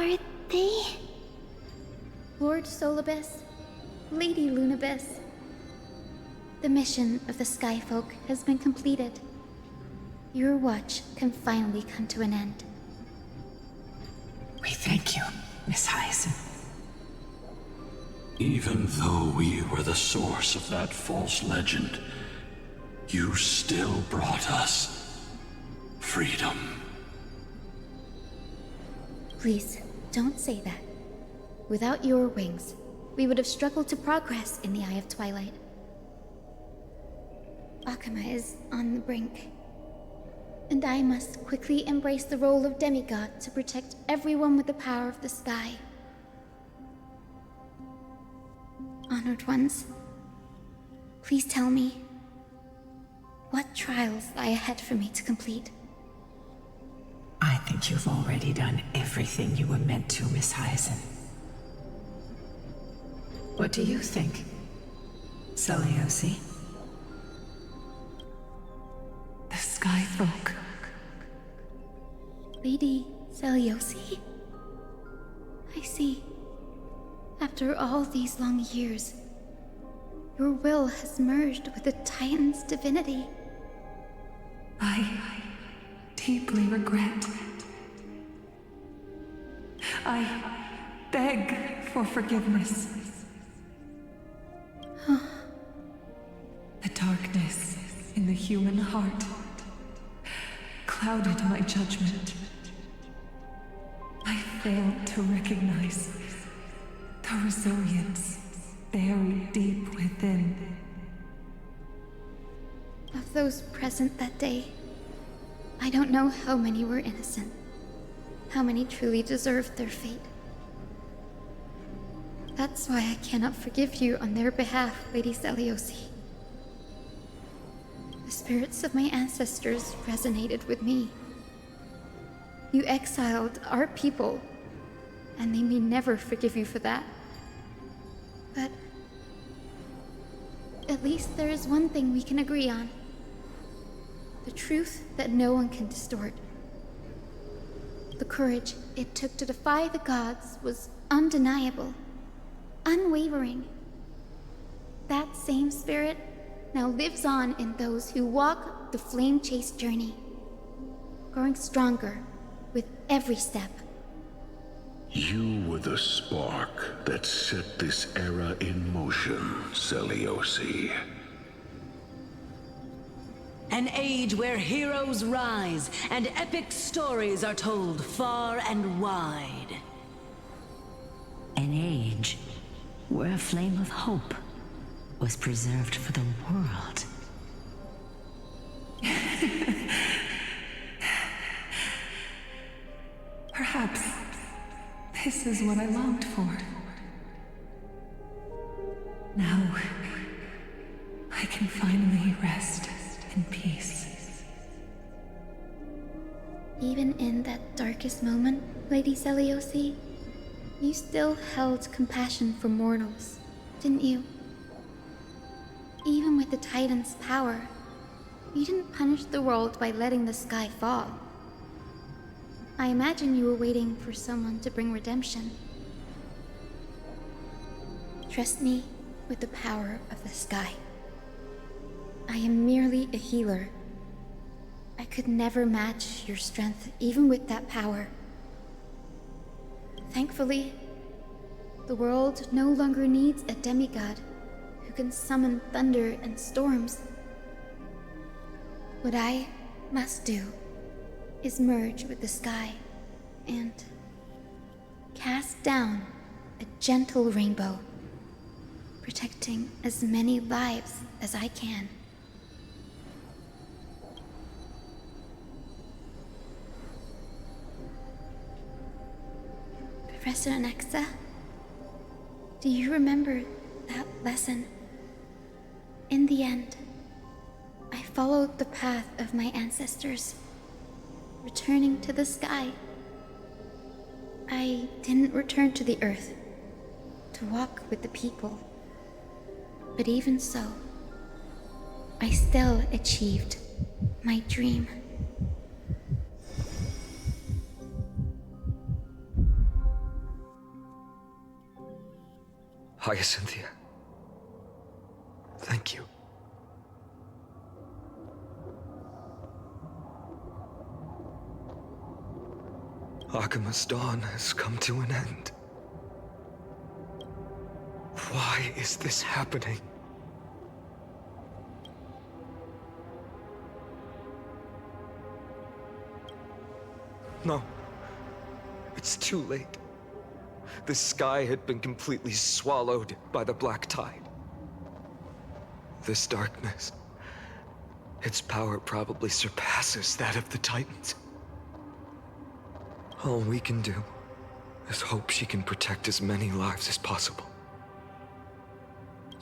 Are they? Lord Solibus, Lady Lunibus. The mission of the Skyfolk has been completed. Your watch can finally come to an end. We thank you, Miss Hyacine. Even though we were the source of that false legend, you still brought us freedom. Please, don't say that. Without your wings, we would have struggled to progress in the Eye of Twilight. Akama is on the brink, and I must quickly embrace the role of demigod to protect everyone with the power of the sky. Honored ones, please tell me, what trials lie ahead for me to complete? I think you've already done everything you were meant to, Miss Hyacine. What do you think, Seliosi? The Skyfolk. Lady Seliosi? I see. After all these long years, your will has merged with the Titan's divinity. I deeply regret. I beg for forgiveness. The darkness in the human heart clouded my judgment. I failed to recognize the resilience buried deep within. Of those present that day, I don't know how many were innocent, how many truly deserved their fate. That's why I cannot forgive you on their behalf, Lady Seliosi. The spirits of my ancestors resonated with me. You exiled our people, and they may never forgive you for that. But at least there is one thing we can agree on. The truth that no one can distort. The courage it took to defy the gods was undeniable, unwavering. That same spirit now lives on in those who walk the flame-chased journey, growing stronger with every step. You were the spark that set this era in motion, Seliosi. An age where heroes rise and epic stories are told far and wide. An age where a flame of hope was preserved for the world. Perhaps this is what I longed for. Now, I can finally rest in peace. Even in that darkest moment, Lady Seliosi, you still held compassion for mortals, didn't you? Even with the Titan's power, you didn't punish the world by letting the sky fall. I imagine you were waiting for someone to bring redemption. Trust me with the power of the sky. I am merely a healer. I could never match your strength, even with that power. Thankfully, the world no longer needs a demigod who can summon thunder and storms. What I must do is merge with the sky and cast down a gentle rainbow, protecting as many lives as I can. Professor Anaxa, do you remember that lesson? In the end, I followed the path of my ancestors, returning to the sky. I didn't return to the earth to walk with the people, but even so, I still achieved my dream. Hyacine. Thank you. Agama's dawn has come to an end. Why is this happening? No. It's too late. The sky had been completely swallowed by the black tide. This darkness, its power probably surpasses that of the Titans. All we can do is hope she can protect as many lives as possible.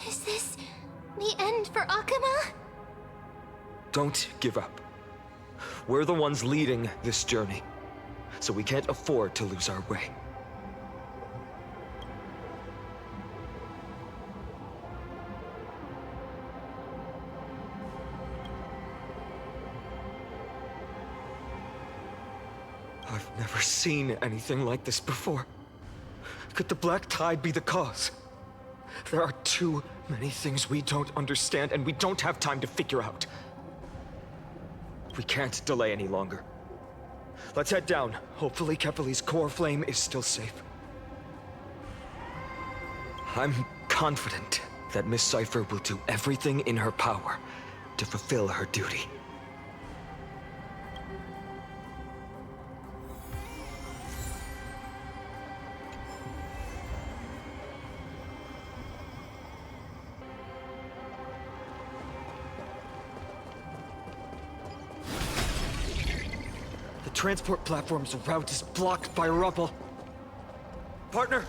Is this the end for Agama? Don't give up. We're the ones leading this journey, so we can't afford to lose our way. I've never seen anything like this before. Could the black tide be the cause? There are too many things we don't understand, and we don't have time to figure out. We can't delay any longer. Let's head down. Hopefully Kefali's core flame is still safe. I'm confident that Miss Cypher will do everything in her power to fulfill her duty. Transport platform's route is blocked by rubble. Partner,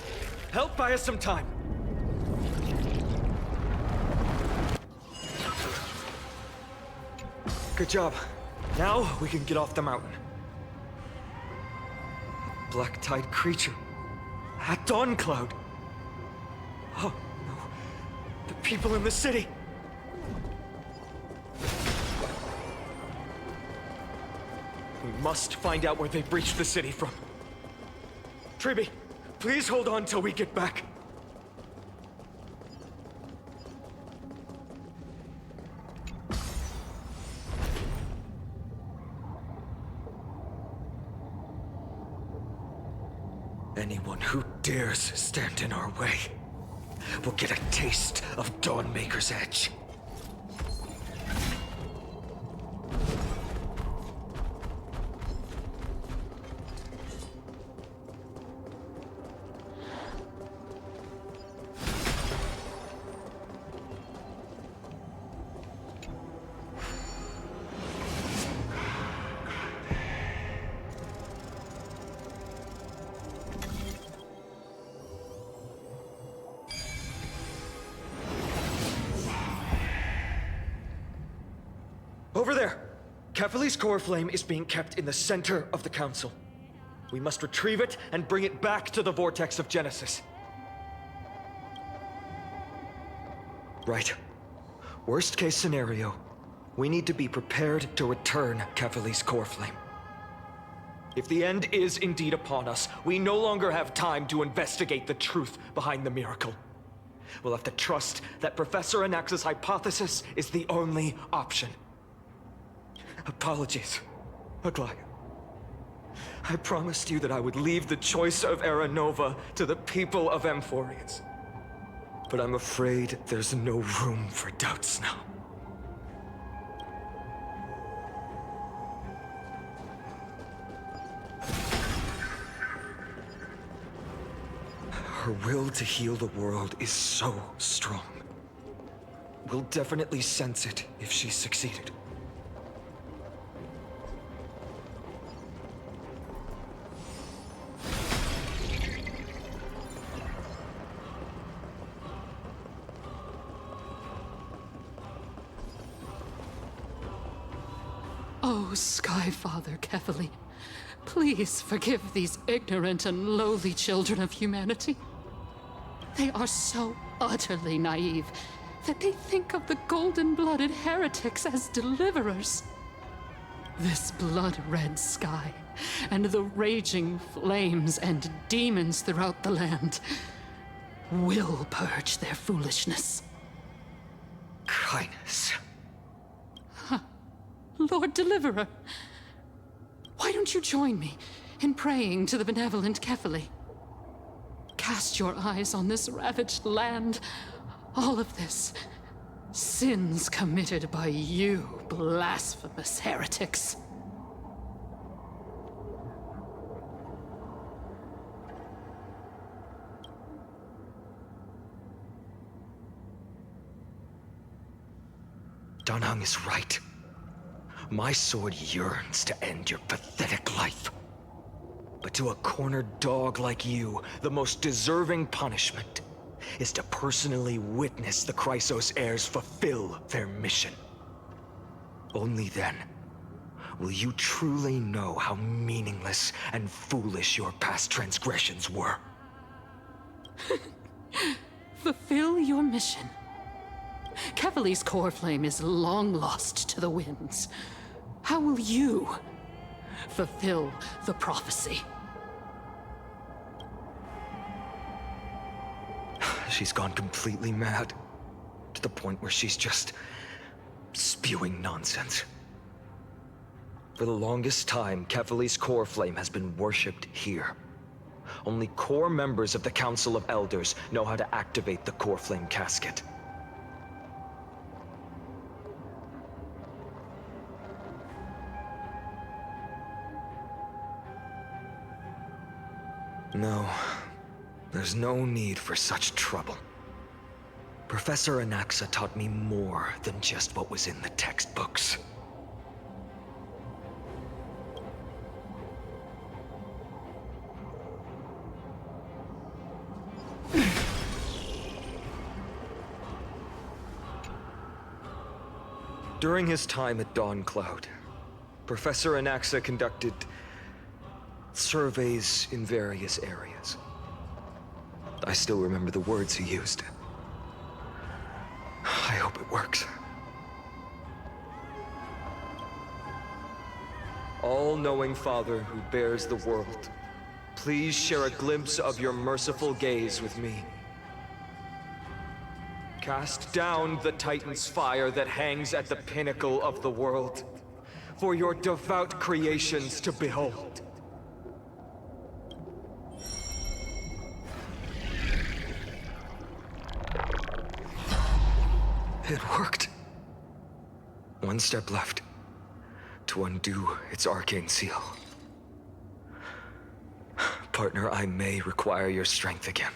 help buy us some time. Good job. Now we can get off the mountain. A black tide creature. At Dawn Cloud. Oh no. The people in the city. We must find out where they breached the city from. Triby, please hold on till we get back. Anyone who dares stand in our way will get a taste of Dawnmaker's edge. Over there! Kefali's core flame is being kept in the center of the council. We must retrieve it and bring it back to the vortex of Genesis. Right. Worst case scenario, we need to be prepared to return Kefali's core flame. If the end is indeed upon us, we no longer have time to investigate the truth behind the miracle. We'll have to trust that Professor Anax's hypothesis is the only option. Apologies, Aglaea. I promised you that I would leave the choice of Era Nova to the people of Amphoreus. But I'm afraid there's no room for doubts now. Her will to heal the world is so strong. We'll definitely sense it if she's succeeded. Oh, Skyfather Kefali, please forgive these ignorant and lowly children of humanity. They are so utterly naive that they think of the golden-blooded heretics as deliverers. This blood-red sky, and the raging flames and demons throughout the land. will purge their foolishness. Kindness. Lord Deliverer, why don't you join me in praying to the benevolent Kefali? Cast your eyes on this ravaged land. All of this. Sins committed by you, blasphemous heretics. Danheng is right. My sword yearns to end your pathetic life. But to a cornered dog like you, the most deserving punishment is to personally witness the Chrysos heirs fulfill their mission. Only then will you truly know how meaningless and foolish your past transgressions were. Fulfill your mission. Kefali's core flame is long lost to the winds. How will you fulfill the prophecy? She's gone completely mad, to the point where she's just spewing nonsense. For the longest time, Kefali's core flame has been worshipped here. Only core members of the Council of Elders know how to activate the core flame casket. No, there's no need for such trouble. Professor Anaxa taught me more than just what was in the textbooks. During his time at Dawn Cloud, Professor Anaxa conducted surveys in various areas. I still remember the words he used. I hope it works. All-knowing Father who bears the world, please share a glimpse of your merciful gaze with me. Cast down the Titan's fire that hangs at the pinnacle of the world, for your devout creations to behold. It worked. One step left to undo its arcane seal. Partner, I may require your strength again.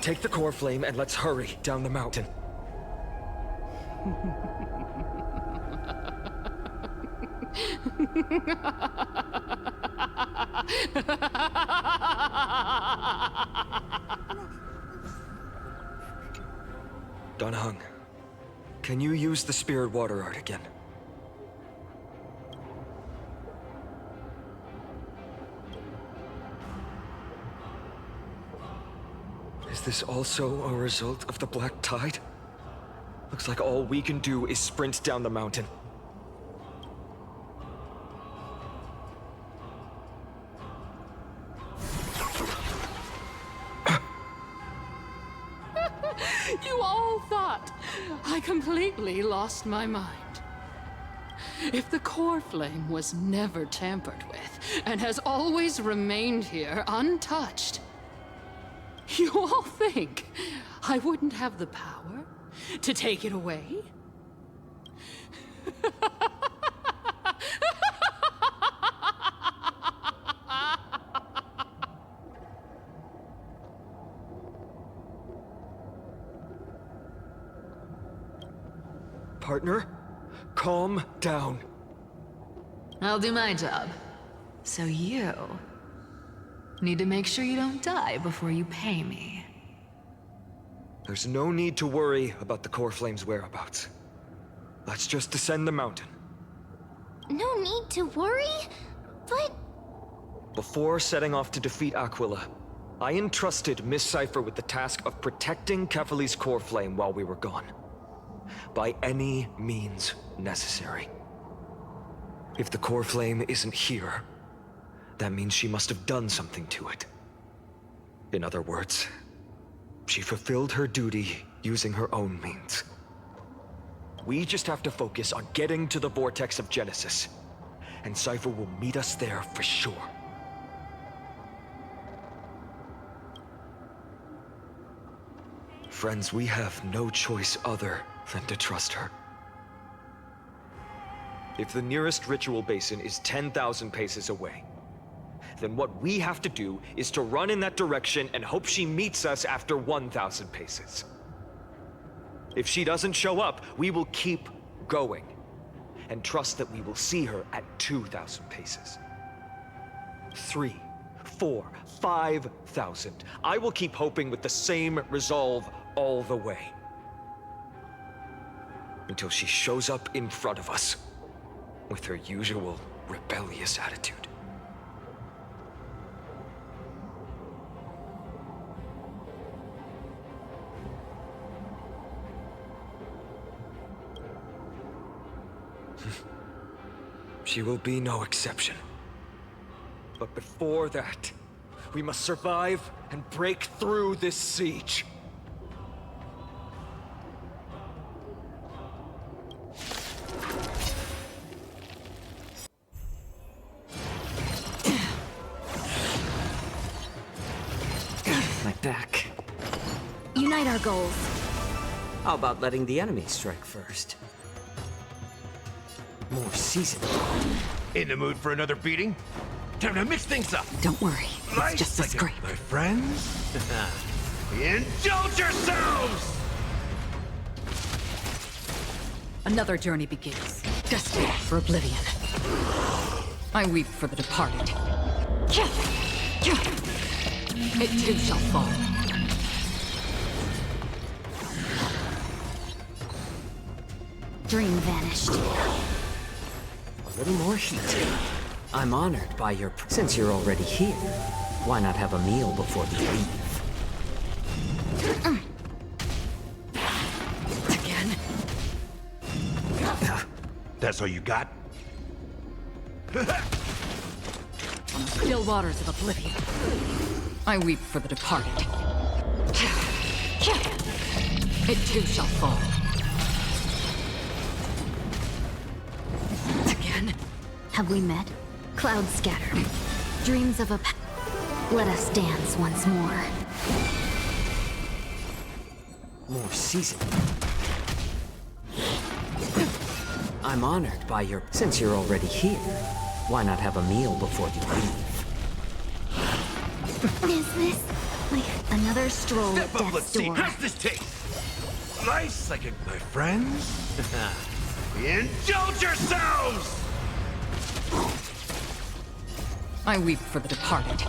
Take the core flame and let's hurry down the mountain. Danheng, can you use the spirit water art again? Is this also a result of the Black Tide? Looks like all we can do is sprint down the mountain. You all thought I completely lost my mind. If the core flame was never tampered with and has always remained here untouched, you all think I wouldn't have the power to take it away? Partner, calm down. I'll do my job. So you need to make sure you don't die before you pay me. There's no need to worry about the core flame's whereabouts. Let's just descend the mountain. No need to worry, but... Before setting off to defeat Aquila, I entrusted Miss Cipher with the task of protecting Kefali's core flame while we were gone. By any means necessary. If the core flame isn't here, that means she must have done something to it. In other words, she fulfilled her duty using her own means. We just have to focus on getting to the vortex of Genesis, and Cipher will meet us there for sure. Friends, we have no choice other than to trust her. If the nearest ritual basin is 10,000 paces away, then what we have to do is to run in that direction and hope she meets us after 1,000 paces. If she doesn't show up, we will keep going, and trust that we will see her at 2,000 paces. 3, 4, 5,000. I will keep hoping with the same resolve all the way. Until she shows up in front of us, with her usual rebellious attitude. She will be no exception. But before that, we must survive and break through this siege. My back. Unite our goals. How about letting the enemy strike first? More seasoned. In the mood for another beating? Time to mix things up. Don't worry, it's just a scrape. My friends? Indulge yourselves! Another journey begins, destined for oblivion. I weep for the departed. It too shall fall. Dream vanished. A little more heat. I'm honored by your... Since you're already here, why not have a meal before we leave? Again? That's all you got? On the still waters of oblivion, I weep for the departed. It too shall fall. Again? Have we met? Clouds scattered. Dreams of a... Let us dance once more. More seasoned. I'm honored by your... Since you're already here, why not have a meal before you leave? Is this like another stroll Step at up, let's death's see. door? How's this taste? Nice, like it, my friends? Indulge yourselves! I weep for the departed.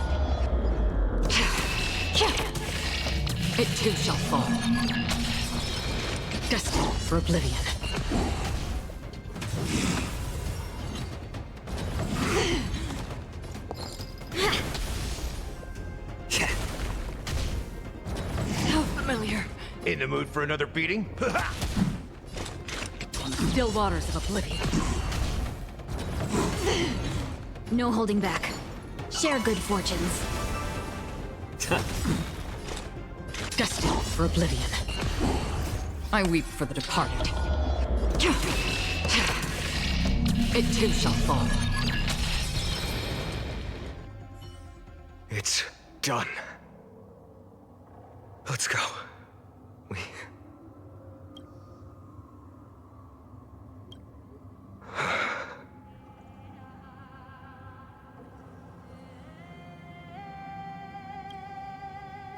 It too shall fall. Destined for oblivion. So familiar. In the mood for another beating? On the still waters of oblivion. No holding back. Share good fortunes. Destined for oblivion. I weep for the departed. It too shall fall. It's done.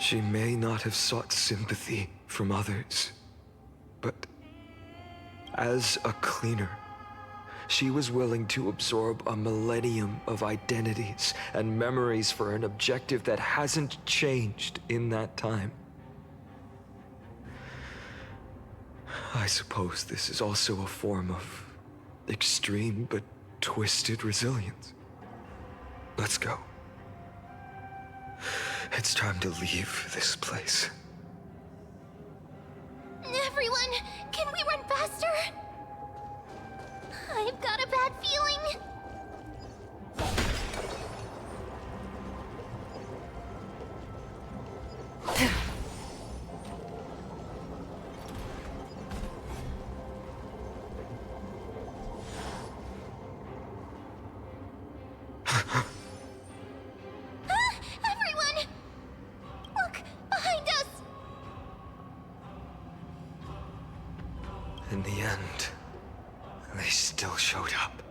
She may not have sought sympathy from others, but as a cleaner, she was willing to absorb a millennium of identities and memories for an objective that hasn't changed in that time. I suppose this is also a form of extreme but twisted resilience. Let's go. It's time to leave this place. Everyone, can we run faster? I've got a bad feeling. Everyone! Look, behind us! In the end, they still showed up.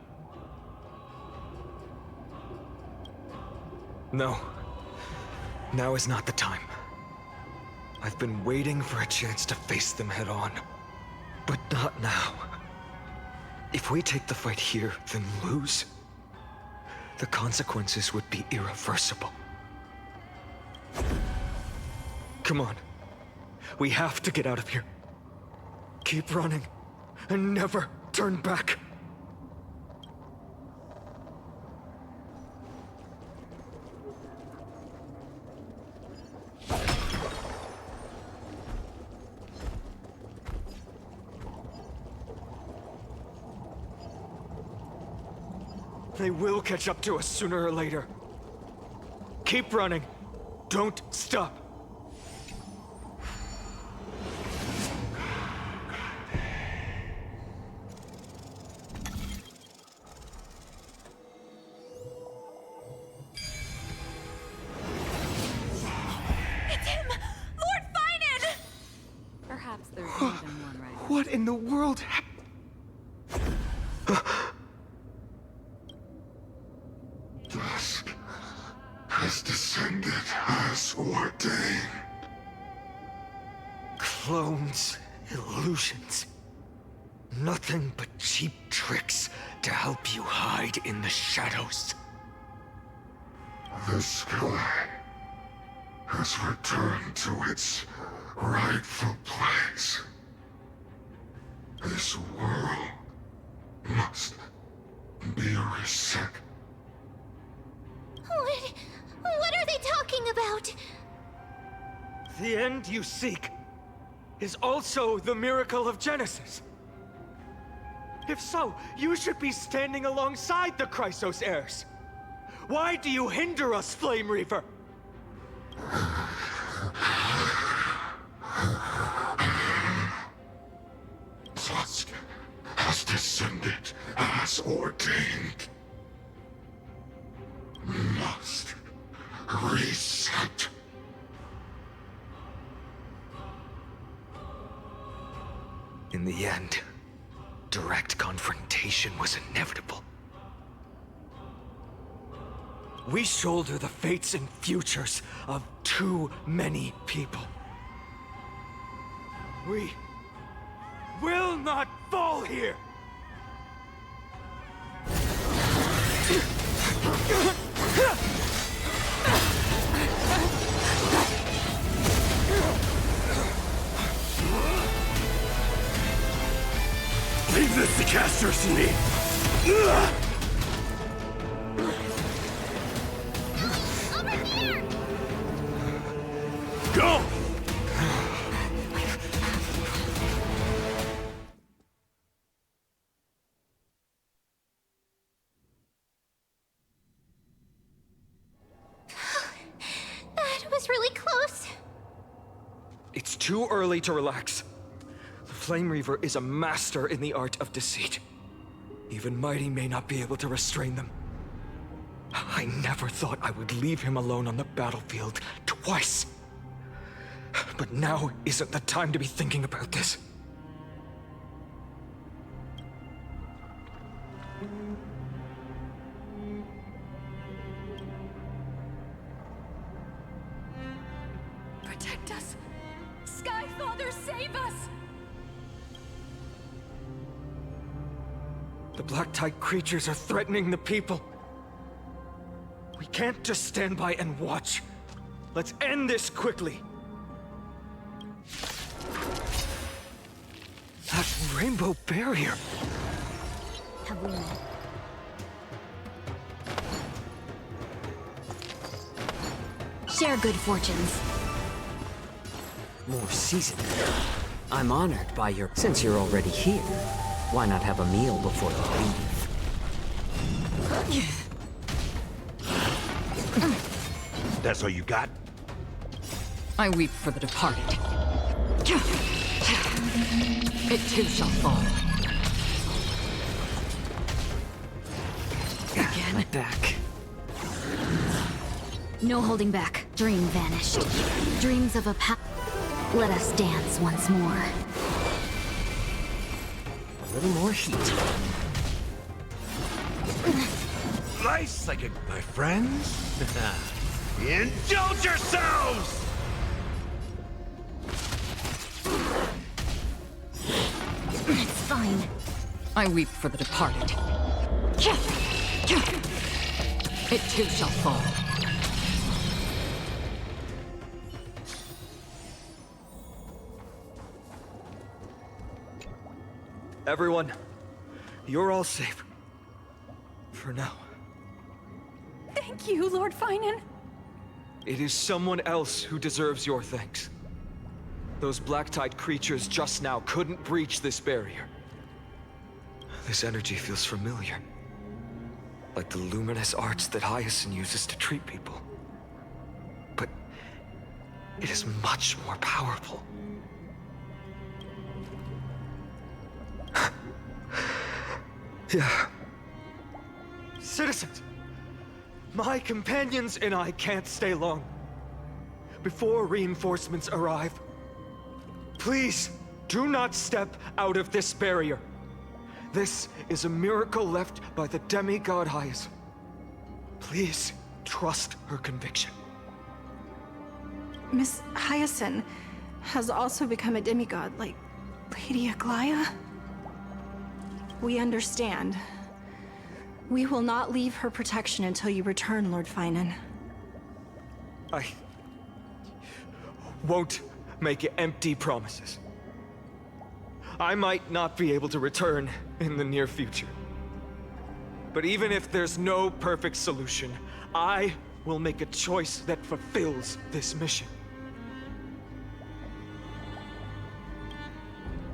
No. Now is not the time. I've been waiting for a chance to face them head on. But not now. If we take the fight here, then lose, the consequences would be irreversible. Come on. We have to get out of here. Keep running, and never turn back. They will catch up to us sooner or later. Keep running. Don't stop. Perhaps there's more than one right. What in the world Dusk has descended as ordained. Clones, illusions. Nothing but cheap tricks to help you hide in the shadows. The sky has returned to its rightful place. This world must be reset. What are they talking about? The end you seek is also the miracle of Genesis. If so, you should be standing alongside the Chrysos heirs. Why do you hinder us, Flame Reaver? Dusk has descended as ordained. Must reset. In the end, direct confrontation was inevitable. We shoulder the fates and futures of too many people. We will not fall here! Leave this to Castorice and me! Over here! Go! That was really close. It's too early to relax. The Flame Reaver is a master in the art of deceit. Even Mighty may not be able to restrain them. I never thought I would leave him alone on the battlefield twice. But now isn't the time to be thinking about this. The black tide creatures are threatening the people. We can't just stand by and watch. Let's end this quickly. That rainbow barrier. Have we met? Share good fortunes. More seasoned. I'm honored by your... Since you're already here, why not have a meal before you leave? That's all you got? I weep for the departed. It too shall fall. Again. Back. No holding back. Dream vanished. Dreams of a Let us dance once more. A little more heat. Nice, like it, my friends. Indulge yourselves! It's fine. I weep for the departed. It too shall fall. Everyone, you're all safe. For now. Thank you, Lord Finan. It is someone else who deserves your thanks. Those black tide creatures just now couldn't breach this barrier. This energy feels familiar. Like the luminous arts that Hyacine uses to treat people. But it is much more powerful. Yeah. Citizens, my companions and I can't stay long. Before reinforcements arrive, please do not step out of this barrier. This is a miracle left by the demigod Hyacine. Please trust her conviction. Miss Hyacine has also become a demigod, like Lady Aglaea. We understand. We will not leave her protection until you return, Lord Finan. I won't make empty promises. I might not be able to return in the near future. But even if there's no perfect solution, I will make a choice that fulfills this mission.